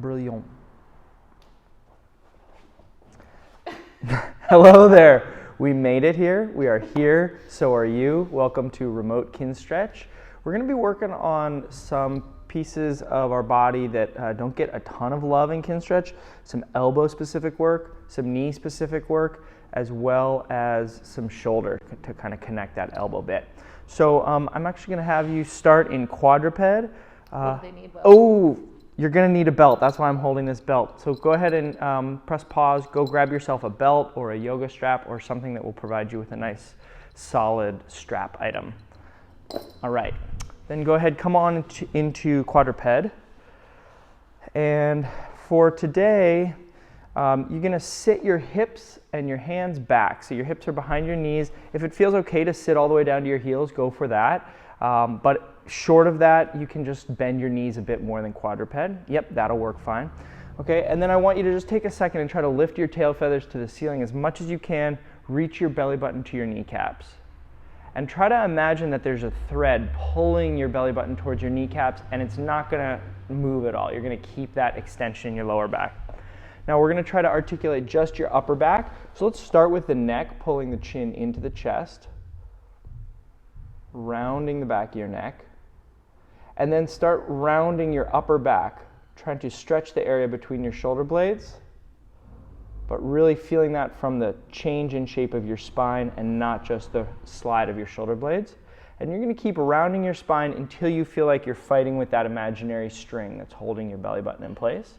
Brilliant. Hello there. We made it here. We are here. So are you. Welcome to Remote Kinstretch. We're going to be working on some pieces of our body that don't get a ton of love in Kinstretch. Some elbow-specific work, some knee-specific work, as well as some shoulder to kind of connect that elbow bit. So I'm actually going to have you start in quadruped. They need both. Oh, you're going to need a belt. That's why I'm holding this belt. So go ahead and press pause. Go grab yourself a belt or a yoga strap or something that will provide you with a nice solid strap item. All right. Then go ahead, come on into quadruped. And for today, you're going to sit your hips and your hands back. So your hips are behind your knees. If it feels okay to sit all the way down to your heels, go for that. But short of that, you can just bend your knees a bit more than quadruped. Yep, that'll work fine. Okay, and then I want you to just take a second and try to lift your tail feathers to the ceiling as much as you can. Reach your belly button to your kneecaps. And try to imagine that there's a thread pulling your belly button towards your kneecaps, and it's not going to move at all. You're going to keep that extension in your lower back. Now we're going to try to articulate just your upper back. So let's start with the neck, pulling the chin into the chest, rounding the back of your neck, and then start rounding your upper back, trying to stretch the area between your shoulder blades, but really feeling that from the change in shape of your spine and not just the slide of your shoulder blades. And you're going to keep rounding your spine until you feel like you're fighting with that imaginary string that's holding your belly button in place.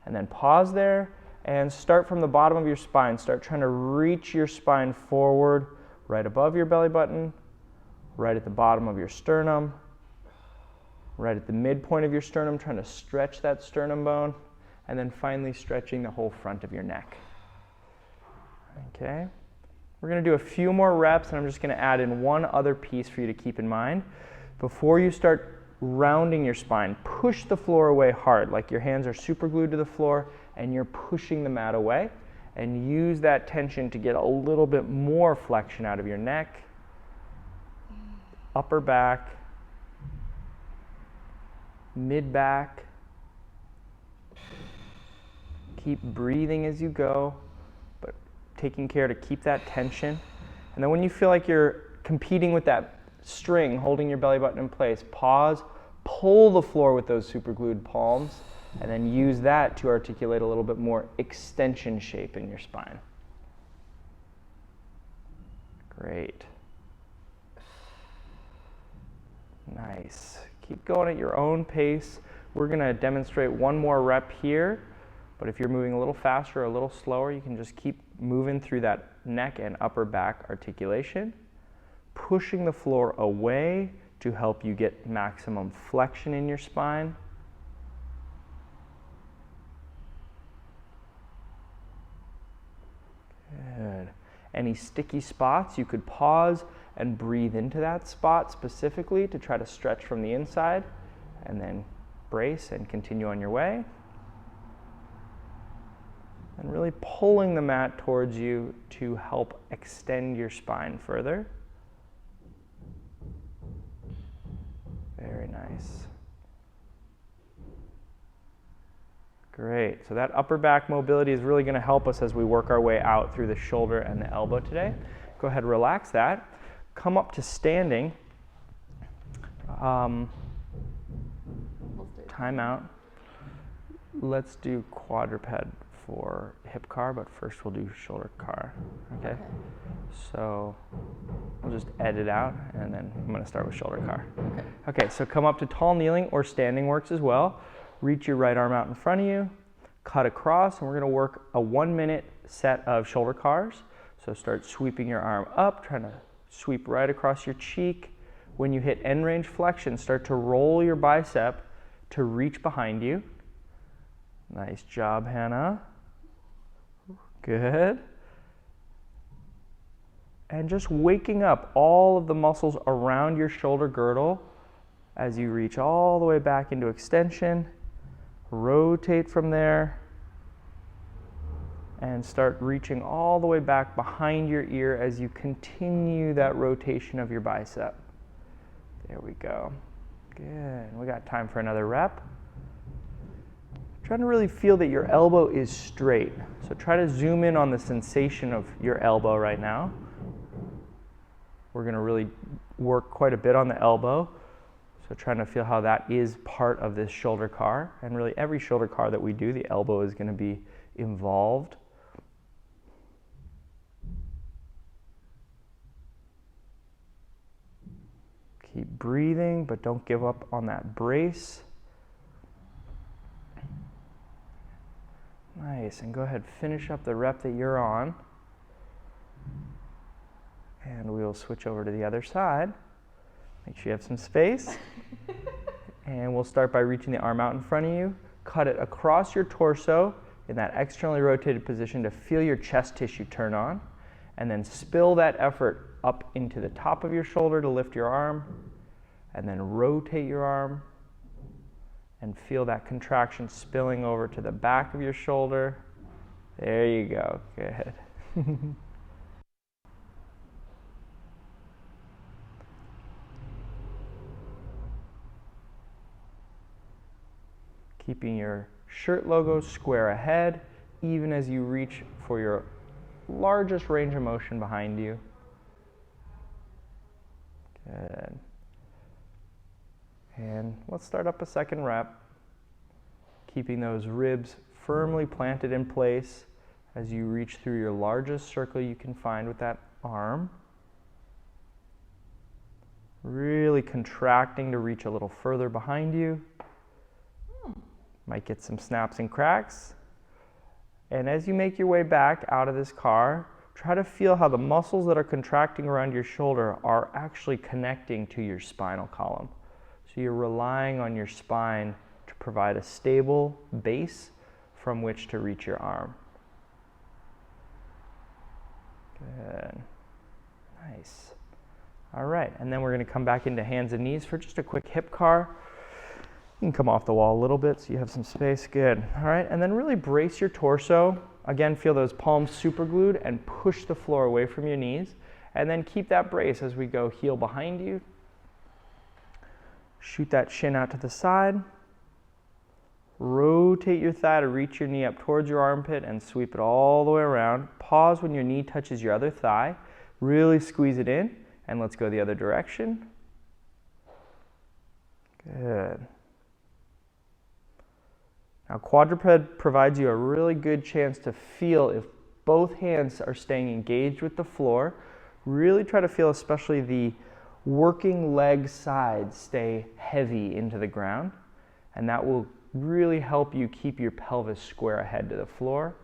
And then pause there and start from the bottom of your spine. Start trying to reach your spine forward, right above your belly button, right at the bottom of your sternum, right at the midpoint of your sternum, trying to stretch that sternum bone, and then finally stretching the whole front of your neck. Okay, we're going to do a few more reps, and I'm just going to add in one other piece for you to keep in mind. Before you start rounding your spine, push the floor away hard, like your hands are super glued to the floor and you're pushing the mat away, and use that tension to get a little bit more flexion out of your neck, upper back, mid back. Keep breathing as you go, but taking care to keep that tension. And then when you feel like you're competing with that string holding your belly button in place, pause, pull the floor with those super glued palms, and then use that to articulate a little bit more extension shape in your spine. Great. Nice. Keep going at your own pace. We're going to demonstrate one more rep here, but if you're moving a little faster or a little slower, you can just keep moving through that neck and upper back articulation, pushing the floor away to help you get maximum flexion in your spine. Good. Any sticky spots, you could pause and breathe into that spot specifically to try to stretch from the inside, and then brace and continue on your way. And really pulling the mat towards you to help extend your spine further. Very nice. Great. So that upper back mobility is really going to help us as we work our way out through the shoulder and the elbow today. Go ahead, relax that. Come up to standing. Time out. Let's do quadruped for hip car, but first we'll do shoulder car. Okay? So we'll just edit out, and then I'm going to start with shoulder car. Okay, so come up to tall kneeling, or standing works as well. Reach your right arm out in front of you, cut across, and we're going to work a 1-minute set of shoulder cars. So start sweeping your arm up, trying to sweep right across your cheek. When you hit end range flexion, start to roll your bicep to reach behind you. Nice job, Hannah. Good. And just waking up all of the muscles around your shoulder girdle as you reach all the way back into extension. Rotate from there and start reaching all the way back behind your ear as you continue that rotation of your bicep. There we go. Good. We got time for another rep. trying to really feel that your elbow is straight. So try to zoom in on the sensation of your elbow right now. We're going to really work quite a bit on the elbow. So trying to feel how that is part of this shoulder car. And really every shoulder car that we do, the elbow is going to be involved. Keep breathing, but don't give up on that brace. Nice, and go ahead, finish up the rep that you're on. And we'll switch over to the other side. Make sure you have some space. And we'll start by reaching the arm out in front of you. Cut it across your torso in that externally rotated position to feel your chest tissue turn on. And then spill that effort up into the top of your shoulder to lift your arm. And then rotate your arm. And feel that contraction spilling over to the back of your shoulder. There you go. Good. Keeping your shirt logo square ahead, even as you reach for your largest range of motion behind you. Good. And let's start up a second rep, keeping those ribs firmly planted in place as you reach through your largest circle you can find with that arm. Really contracting to reach a little further behind you. Might get some snaps and cracks. And as you make your way back out of this car, try to feel how the muscles that are contracting around your shoulder are actually connecting to your spinal column. So you're relying on your spine to provide a stable base from which to reach your arm. Good. Nice. All right, and then we're going to come back into hands and knees for just a quick hip car. You can come off the wall a little bit so you have some space. Good. All right, and then really brace your torso. Again, feel those palms super glued and push the floor away from your knees. And then keep that brace as we go heel behind you. Shoot that shin out to the side. Rotate your thigh to reach your knee up towards your armpit and sweep it all the way around. Pause when your knee touches your other thigh. Really squeeze it in, and let's go the other direction. Good. Now, quadruped provides you a really good chance to feel if both hands are staying engaged with the floor. Really try to feel especially the working leg sides stay heavy into the ground, and that will really help you keep your pelvis square ahead to the floor.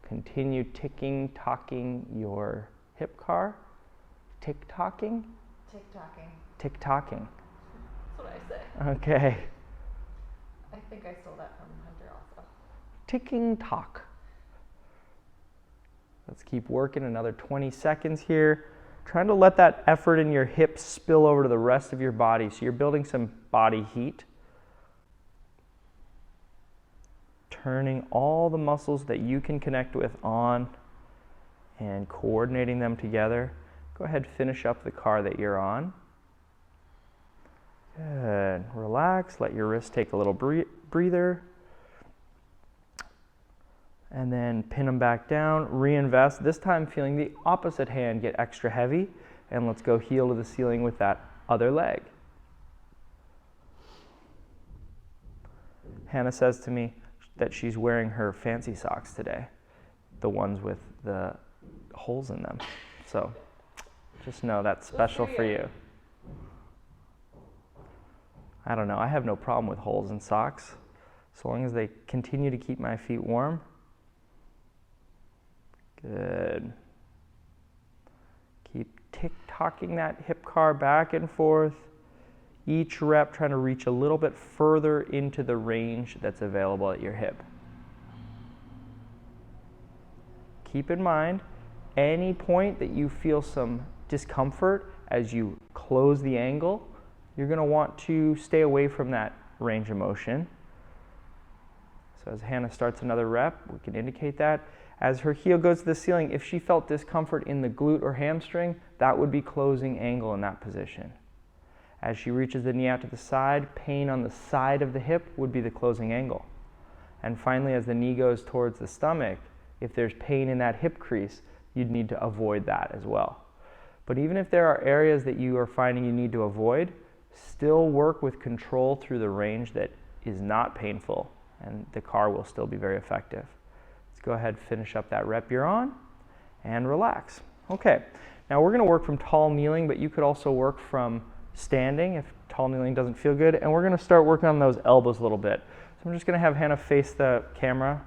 Continue tick-tocking your hip car. Tick-tocking? Tick-tocking. Tick-tocking. That's what I say. Okay. I think I stole that from Hunter also. Ticking tock. Let's keep working another 20 seconds here. Trying to let that effort in your hips spill over to the rest of your body so you're building some body heat. Turning all the muscles that you can connect with on and coordinating them together. Go ahead, finish up the car that you're on. Good. Relax, let your wrist take a little breather. And then pin them back down, reinvest. This time feeling the opposite hand get extra heavy. And let's go heel to the ceiling with that other leg. Hannah says to me that she's wearing her fancy socks today. The ones with the holes in them. So just know that's special for you. I don't know, I have no problem with holes in socks. So long as they continue to keep my feet warm. Good. Keep tick-tocking that hip car back and forth. Each rep trying to reach a little bit further into the range that's available at your hip. Keep in mind, any point that you feel some discomfort as you close the angle, you're going to want to stay away from that range of motion. So as Hannah starts another rep, we can indicate that. As her heel goes to the ceiling, if she felt discomfort in the glute or hamstring, that would be closing angle in that position. As she reaches the knee out to the side, pain on the side of the hip would be the closing angle. And finally, as the knee goes towards the stomach, if there's pain in that hip crease, you'd need to avoid that as well. But even if there are areas that you are finding you need to avoid, still work with control through the range that is not painful, and the car will still be very effective. Let's go ahead and finish up that rep you're on and relax. Okay, now we're going to work from tall kneeling, but you could also work from standing if tall kneeling doesn't feel good, and we're going to start working on those elbows a little bit. So I'm just going to have Hannah face the camera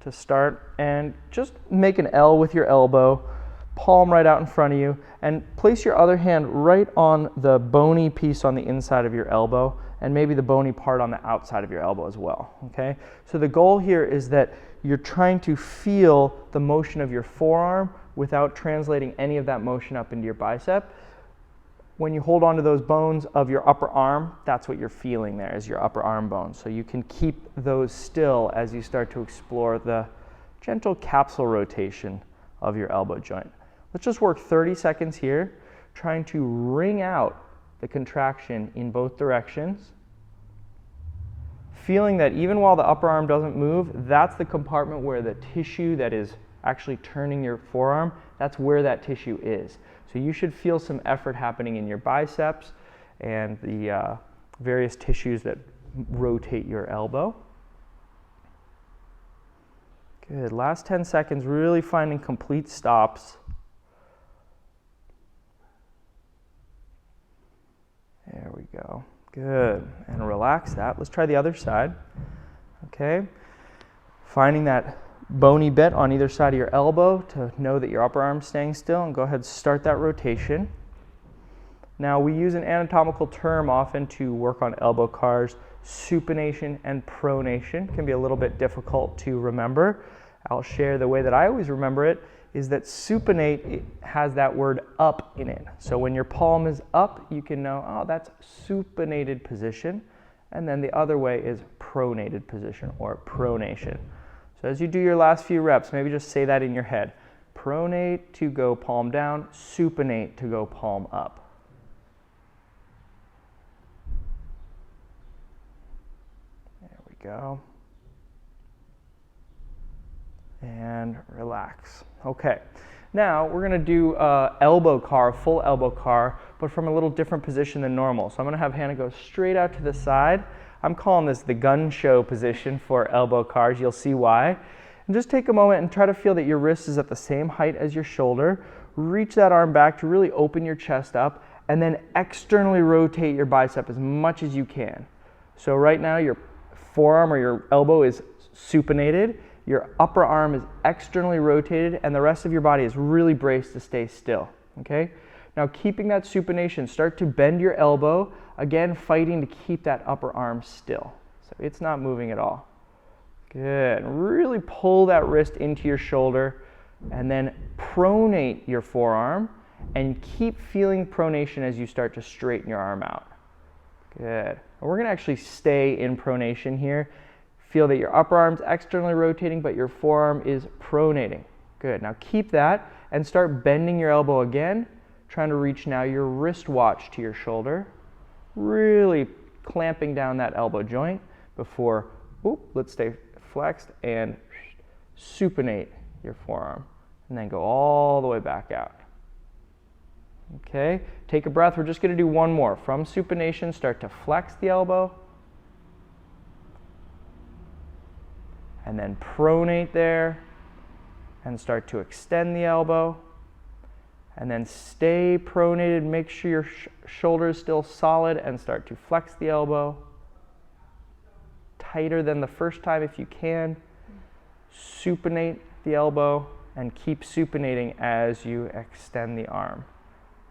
to start, and just make an L with your elbow, palm right out in front of you, and place your other hand right on the bony piece on the inside of your elbow, and maybe the bony part on the outside of your elbow as well, okay? So the goal here is that you're trying to feel the motion of your forearm without translating any of that motion up into your bicep. When you hold onto those bones of your upper arm, that's what you're feeling there, is your upper arm bones. So you can keep those still as you start to explore the gentle capsule rotation of your elbow joint. Let's just work 30 seconds here, trying to wring out the contraction in both directions. Feeling that even while the upper arm doesn't move, that's the compartment where the tissue that is actually turning your forearm, that's where that tissue is. So you should feel some effort happening in your biceps and the various tissues that rotate your elbow. Good. Last 10 seconds, really finding complete stops. There we go. Good. And relax that. Let's try the other side. Okay. Finding that bony bit on either side of your elbow to know that your upper arm's staying still, and go ahead and start that rotation. Now we use an anatomical term often to work on elbow cars. Supination and pronation can be a little bit difficult to remember. I'll share the way that I always remember it is that supinate, it has that word up in it. So when your palm is up, you can know, oh, that's supinated position. And then the other way is pronated position or pronation. So as you do your last few reps, maybe just say that in your head. Pronate to go palm down, supinate to go palm up. There we go. And relax. Okay, now we're going to do elbow car, full elbow car, but from a little different position than normal. So I'm going to have Hannah go straight out to the side. I'm calling this the gun show position for elbow cars. You'll see why. And just take a moment and try to feel that your wrist is at the same height as your shoulder. Reach that arm back to really open your chest up, and then externally rotate your bicep as much as you can. So right now your forearm or your elbow is supinated, your upper arm is externally rotated, and the rest of your body is really braced to stay still, okay? Now keeping that supination, start to bend your elbow, again fighting to keep that upper arm still. So it's not moving at all. Good. Really pull that wrist into your shoulder, and then pronate your forearm, and keep feeling pronation as you start to straighten your arm out. Good. And we're going to actually stay in pronation here. Feel that your upper arm's externally rotating, but your forearm is pronating. Good. Now keep that and start bending your elbow again, trying to reach now your wristwatch to your shoulder. Really clamping down that elbow joint before, let's stay flexed, and supinate your forearm. And then go all the way back out. Okay, take a breath. We're just going to do one more. From supination, start to flex the elbow. And then pronate there. And start to extend the elbow. And then stay pronated. Make sure your shoulder is still solid, and start to flex the elbow. Tighter than the first time if you can. Supinate the elbow, and keep supinating as you extend the arm.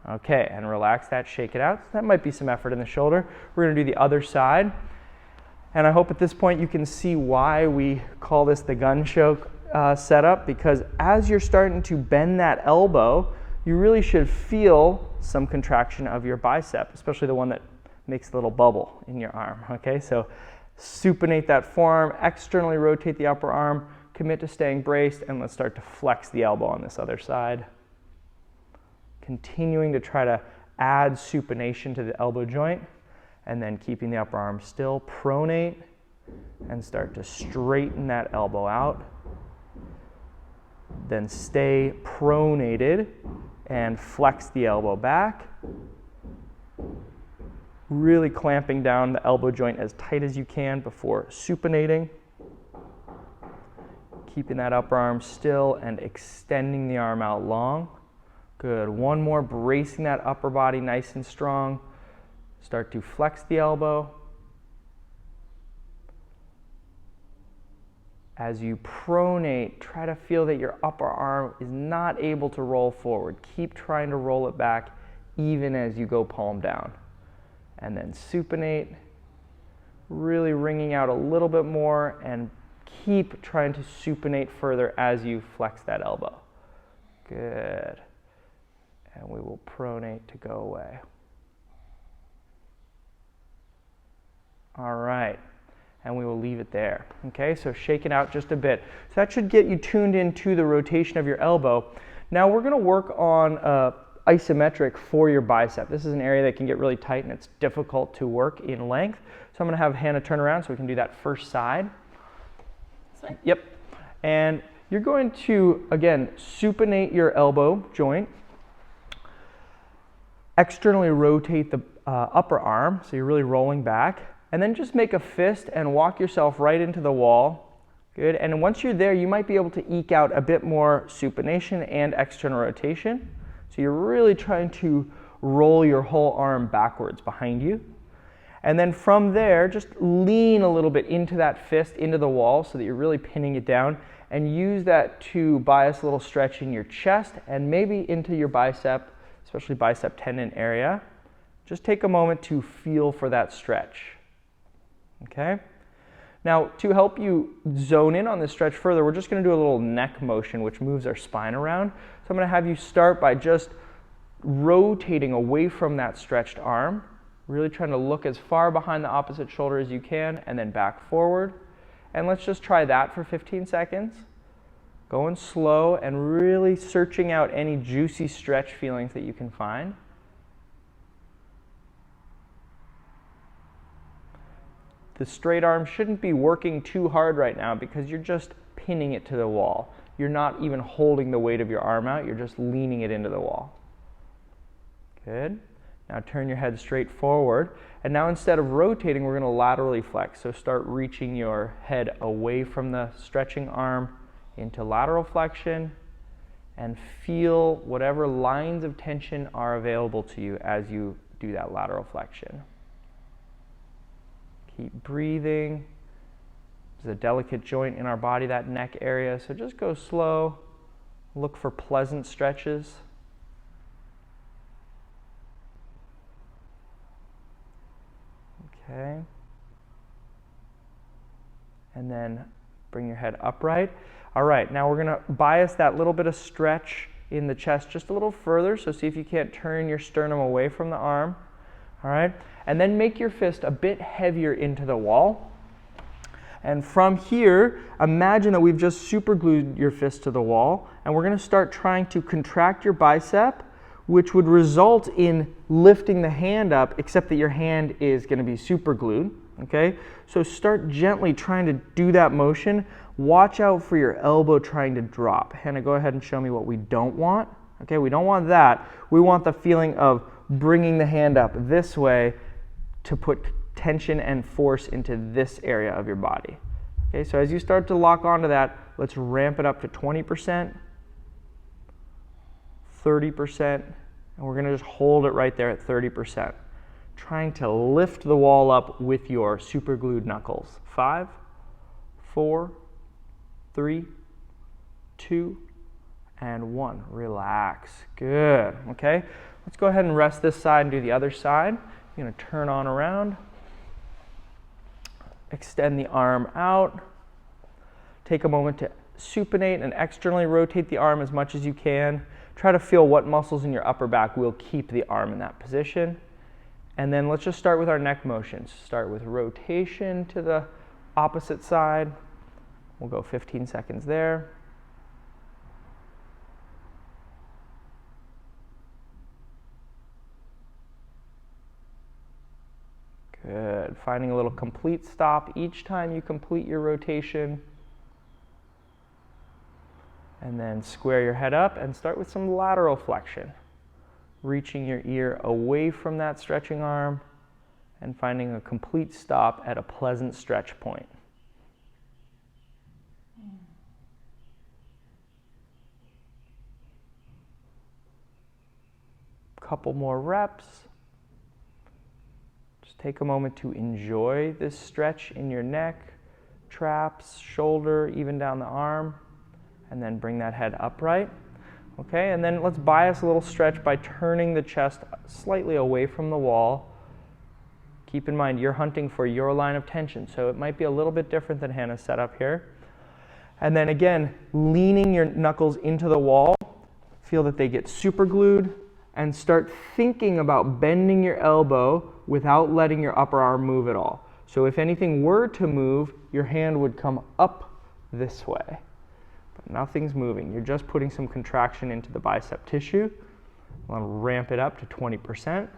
Okay, and relax that, shake it out. That might be some effort in the shoulder. We're going to do the other side. And I hope at this point you can see why we call this the gun show setup, because as you're starting to bend that elbow, you really should feel some contraction of your bicep, especially the one that makes the little bubble in your arm. Okay, so supinate that forearm, externally rotate the upper arm, commit to staying braced, and let's start to flex the elbow on this other side. Continuing to try to add supination to the elbow joint, and then keeping the upper arm still. Pronate, and start to straighten that elbow out. Then stay pronated and flex the elbow back. Really clamping down the elbow joint as tight as you can before supinating. Keeping that upper arm still and extending the arm out long. Good. One more, bracing that upper body nice and strong. Start to flex the elbow. As you pronate, try to feel that your upper arm is not able to roll forward. Keep trying to roll it back even as you go palm down. And then supinate, really wringing out a little bit more, and keep trying to supinate further as you flex that elbow. Good. And we will pronate to go away. All right. And we will leave it there. Okay, so shake it out just a bit. So that should get you tuned into the rotation of your elbow. Now we're going to work on isometric for your bicep. This is an area that can get really tight and it's difficult to work in length. So I'm going to have Hannah turn around so we can do that first side. Sorry. Yep. And you're going to, again, supinate your elbow joint. Externally rotate the upper arm, so you're really rolling back. And then just make a fist and walk yourself right into the wall. Good. And once you're there, you might be able to eke out a bit more supination and external rotation. So you're really trying to roll your whole arm backwards behind you. And then from there, just lean a little bit into that fist, into the wall, so that you're really pinning it down. And use that to bias a little stretch in your chest and maybe into your bicep, especially bicep tendon area. Just take a moment to feel for that stretch. Okay? Now, to help you zone in on this stretch further, we're just going to do a little neck motion, which moves our spine around. So I'm going to have you start by just rotating away from that stretched arm, really trying to look as far behind the opposite shoulder as you can, and then back forward. And let's just try that for 15 seconds. Going slow and really searching out any juicy stretch feelings that you can find. The straight arm shouldn't be working too hard right now because you're just pinning it to the wall. You're not even holding the weight of your arm out, you're just leaning it into the wall. Good. Now turn your head straight forward. And now instead of rotating, we're going to laterally flex. So start reaching your head away from the stretching arm into lateral flexion and feel whatever lines of tension are available to you as you do that lateral flexion. Keep breathing. There's a delicate joint in our body, that neck area, so just go slow. Look for pleasant stretches. Okay. And then bring your head upright. All right, now we're going to bias that little bit of stretch in the chest just a little further, so see if you can't turn your sternum away from the arm. All right, and then make your fist a bit heavier into the wall. And from here, imagine that we've just super glued your fist to the wall, and we're going to start trying to contract your bicep, which would result in lifting the hand up, except that your hand is going to be super glued. Okay, so start gently trying to do that motion. Watch out for your elbow trying to drop. Hannah, go ahead and show me what we don't want. Okay, we don't want that. We want the feeling of bringing the hand up this way to put tension and force into this area of your body. Okay, so as you start to lock onto that, let's ramp it up to 20%, 30%, and we're going to just hold it right there at 30%. Trying to lift the wall up with your super glued knuckles. 5, 4, 3, 2, and 1. Relax. Good. Okay, let's go ahead and rest this side and do the other side. You're going to turn on around. Extend the arm out. Take a moment to supinate and externally rotate the arm as much as you can. Try to feel what muscles in your upper back will keep the arm in that position. And then let's just start with our neck motions. Start with rotation to the opposite side. We'll go 15 seconds there. Good. Good. Finding a little complete stop each time you complete your rotation. And then square your head up and start with some lateral flexion. Reaching your ear away from that stretching arm and finding a complete stop at a pleasant stretch point. Couple more reps. Just take a moment to enjoy this stretch in your neck, traps, shoulder, even down the arm, and then bring that head upright. Okay, and then let's bias a little stretch by turning the chest slightly away from the wall. Keep in mind, you're hunting for your line of tension, so it might be a little bit different than Hannah's setup here. And then again, leaning your knuckles into the wall, feel that they get super glued, and start thinking about bending your elbow without letting your upper arm move at all. So if anything were to move, your hand would come up this way. But nothing's moving. You're just putting some contraction into the bicep tissue. I want to ramp it up to 20%,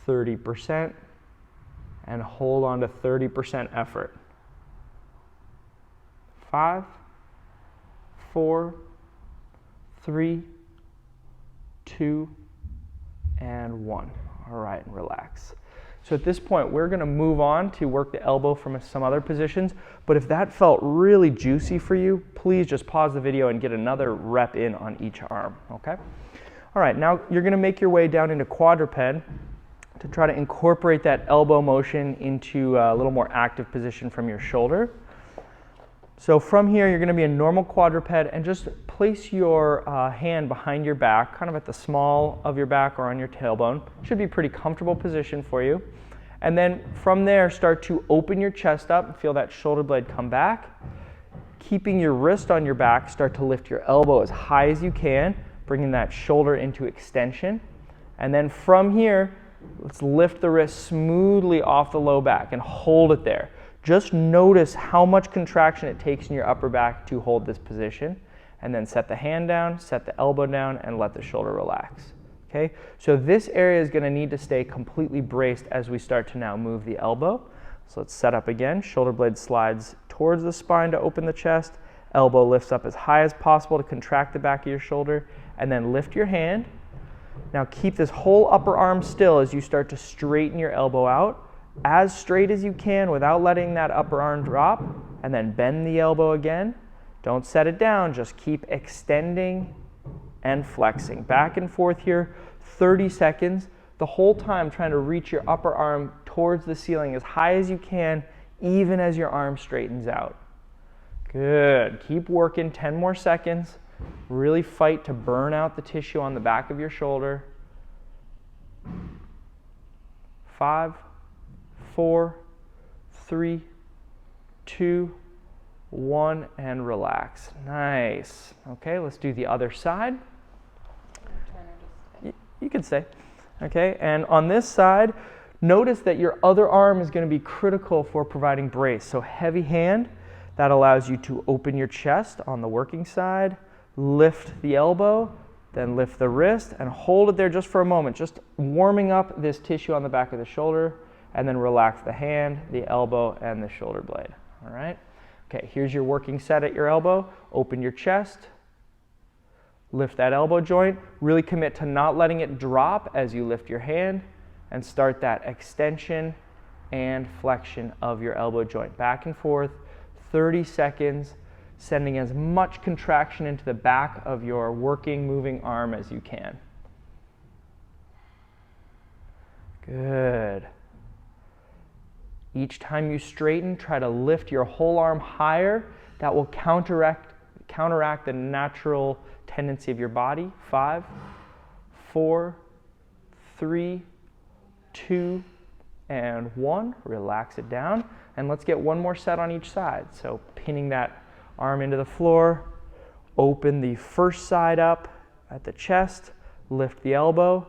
30%, and hold on to 30% effort. 5, 4, 3, 2, and 1. All right, and relax. So at this point, we're going to move on to work the elbow from some other positions. But if that felt really juicy for you, please just pause the video and get another rep in on each arm, okay? All right, now you're going to make your way down into quadruped to try to incorporate that elbow motion into a little more active position from your shoulder. So from here, you're going to be in normal quadruped and just place your hand behind your back, kind of at the small of your back or on your tailbone. Should be a pretty comfortable position for you. And then from there, start to open your chest up and feel that shoulder blade come back. Keeping your wrist on your back, start to lift your elbow as high as you can, bringing that shoulder into extension. And then from here, let's lift the wrist smoothly off the low back and hold it there. Just notice how much contraction it takes in your upper back to hold this position, and then set the hand down, set the elbow down, and let the shoulder relax. Okay, so this area is going to need to stay completely braced as we start to now move the elbow. So let's set up again. Shoulder blade slides towards the spine to open the chest. Elbow lifts up as high as possible to contract the back of your shoulder, and then lift your hand. Now keep this whole upper arm still as you start to straighten your elbow out, as straight as you can without letting that upper arm drop, and then bend the elbow again. Don't set it down, just keep extending and flexing. Back and forth here, 30 seconds, the whole time trying to reach your upper arm towards the ceiling as high as you can, even as your arm straightens out. Good, keep working, 10 more seconds. Really fight to burn out the tissue on the back of your shoulder. 5, 4, 3, 2, 1, and relax. Nice. Okay, let's do the other side. You can stay. Okay, and on this side, notice that your other arm is going to be critical for providing brace. So heavy hand, that allows you to open your chest on the working side, lift the elbow, then lift the wrist, and hold it there just for a moment, just warming up this tissue on the back of the shoulder, and then relax the hand, the elbow, and the shoulder blade. All right? Okay, here's your working set at your elbow. Open your chest, lift that elbow joint, really commit to not letting it drop as you lift your hand, and start that extension and flexion of your elbow joint. Back and forth, 30 seconds, sending as much contraction into the back of your working, moving arm as you can. Good. Each time you straighten, try to lift your whole arm higher. That will counteract the natural tendency of your body. 5, 4, 3, 2, and 1. Relax it down. And let's get one more set on each side. So pinning that arm into the floor, open the first side up at the chest, lift the elbow,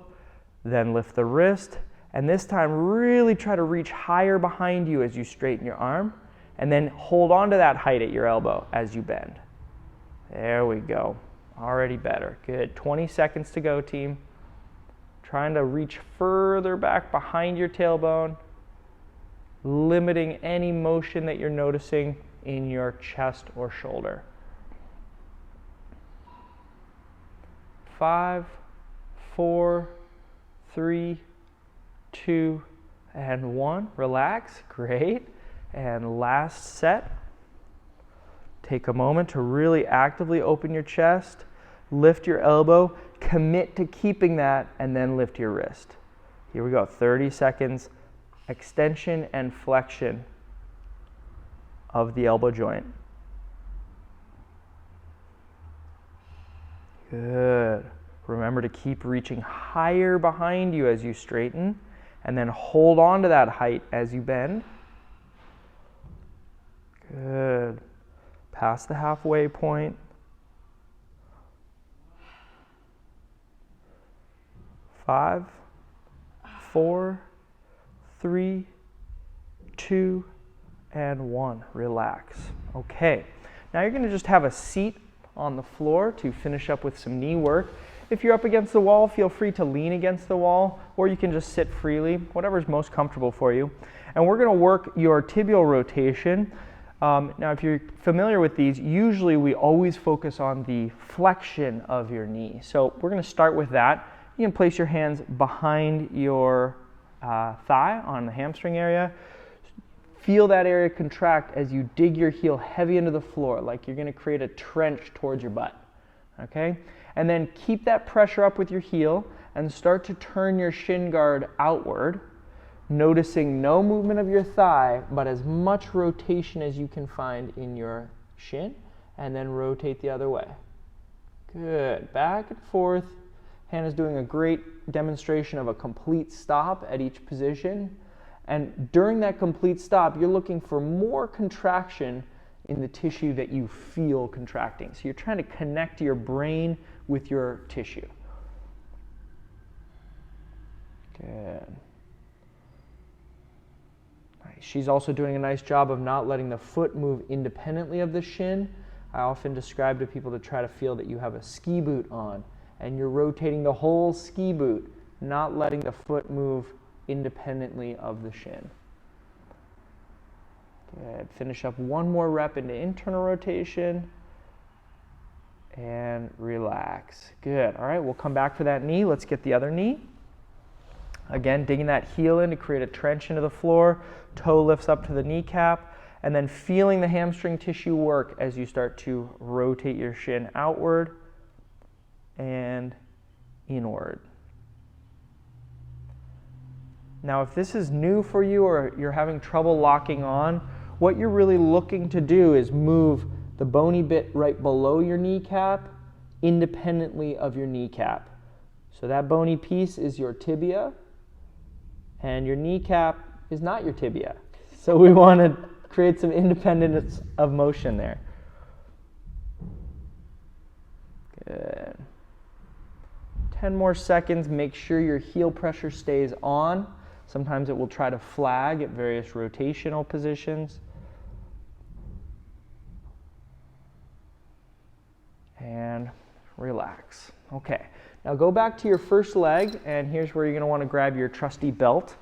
then lift the wrist, and this time really try to reach higher behind you as you straighten your arm, and then hold on to that height at your elbow as you bend. There we go. Already better. Good. 20 seconds to go, team. Trying to reach further back behind your tailbone, limiting any motion that you're noticing in your chest or shoulder. 5, 4, 3, 2, and 1. Relax. Great. And last set. Take a moment to really actively open your chest, lift your elbow, commit to keeping that, and then lift your wrist. Here we go. 30 seconds. Extension and flexion of the elbow joint. Good. Remember to keep reaching higher behind you as you straighten, and then hold on to that height as you bend. Good. Past the halfway point. 5, 4, 3, 2, and 1. Relax. Okay. Now you're going to just have a seat on the floor to finish up with some knee work. If you're up against the wall, feel free to lean against the wall, or you can just sit freely, whatever's most comfortable for you. And we're going to work your tibial rotation. Now, if you're familiar with these, usually we always focus on the flexion of your knee. So we're going to start with that. You can place your hands behind your thigh on the hamstring area. Feel that area contract as you dig your heel heavy into the floor, like you're going to create a trench towards your butt. Okay? And then keep that pressure up with your heel and start to turn your shin guard outward, noticing no movement of your thigh, but as much rotation as you can find in your shin, and then rotate the other way. Good. Back and forth. Hannah's doing a great demonstration of a complete stop at each position. And during that complete stop, you're looking for more contraction in the tissue that you feel contracting. So you're trying to connect your brain with your tissue. Good. Nice. She's also doing a nice job of not letting the foot move independently of the shin. I often describe to people to try to feel that you have a ski boot on and you're rotating the whole ski boot, not letting the foot move independently of the shin. Good. Finish up one more rep into internal rotation and relax. Good. All right, we'll come back for that knee. Let's get the other knee. Again, digging that heel in to create a trench into the floor. Toe lifts up to the kneecap, and then feeling the hamstring tissue work as you start to rotate your shin outward and inward. Now, if this is new for you or you're having trouble locking on, what you're really looking to do is move the bony bit right below your kneecap independently of your kneecap. So that bony piece is your tibia, and your kneecap is not your tibia. So we want to create some independence of motion there. Good. 10 more seconds. Make sure your heel pressure stays on. Sometimes it will try to flag at various rotational positions. And relax. Okay, now go back to your first leg, and here's where you're going to want to grab your trusty belt.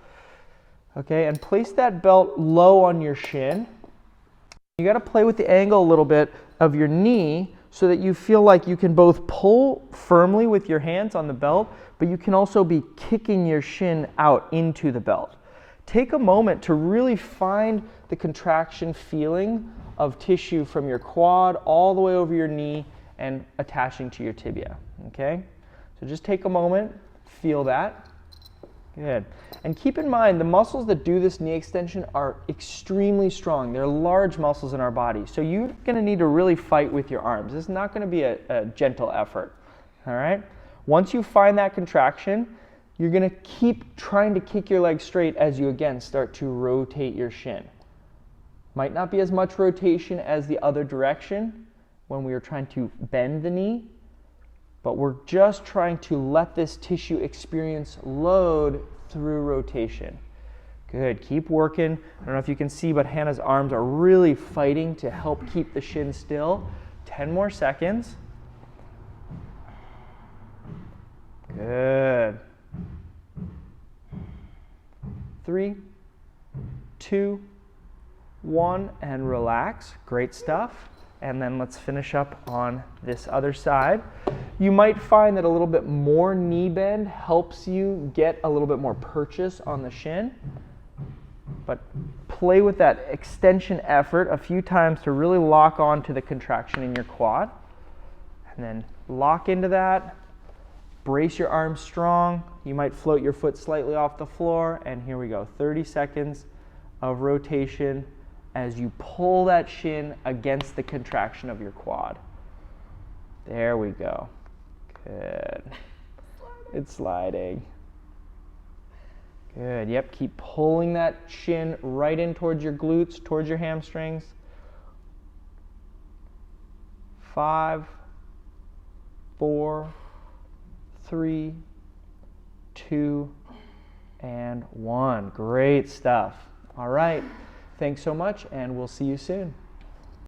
Okay, and place that belt low on your shin. You got to play with the angle a little bit of your knee so that you feel like you can both pull firmly with your hands on the belt, but you can also be kicking your shin out into the belt. Take a moment to really find the contraction feeling of tissue from your quad all the way over your knee and attaching to your tibia. Okay? So just take a moment, feel that. Good. And keep in mind, the muscles that do this knee extension are extremely strong. They're large muscles in our body. So you're going to need to really fight with your arms. This is not going to be a gentle effort. All right? Once you find that contraction, you're going to keep trying to kick your leg straight as you again start to rotate your shin. Might not be as much rotation as the other direction when we were trying to bend the knee, but we're just trying to let this tissue experience load through rotation. Good, keep working. I don't know if you can see, but Hannah's arms are really fighting to help keep the shin still. 10 more seconds. Good. 3, 2, 1, and relax. Great stuff. And then let's finish up on this other side. You might find that a little bit more knee bend helps you get a little bit more purchase on the shin. But play with that extension effort a few times to really lock on to the contraction in your quad. And then lock into that. Brace your arms strong. You might float your foot slightly off the floor. And here we go. 30 seconds of rotation as you pull that shin against the contraction of your quad. There we go. Good. It's sliding. Good. Yep, keep pulling that shin right in towards your glutes, towards your hamstrings. 5, 4, 3, 2, and 1. Great stuff. All right. Thanks so much, and we'll see you soon.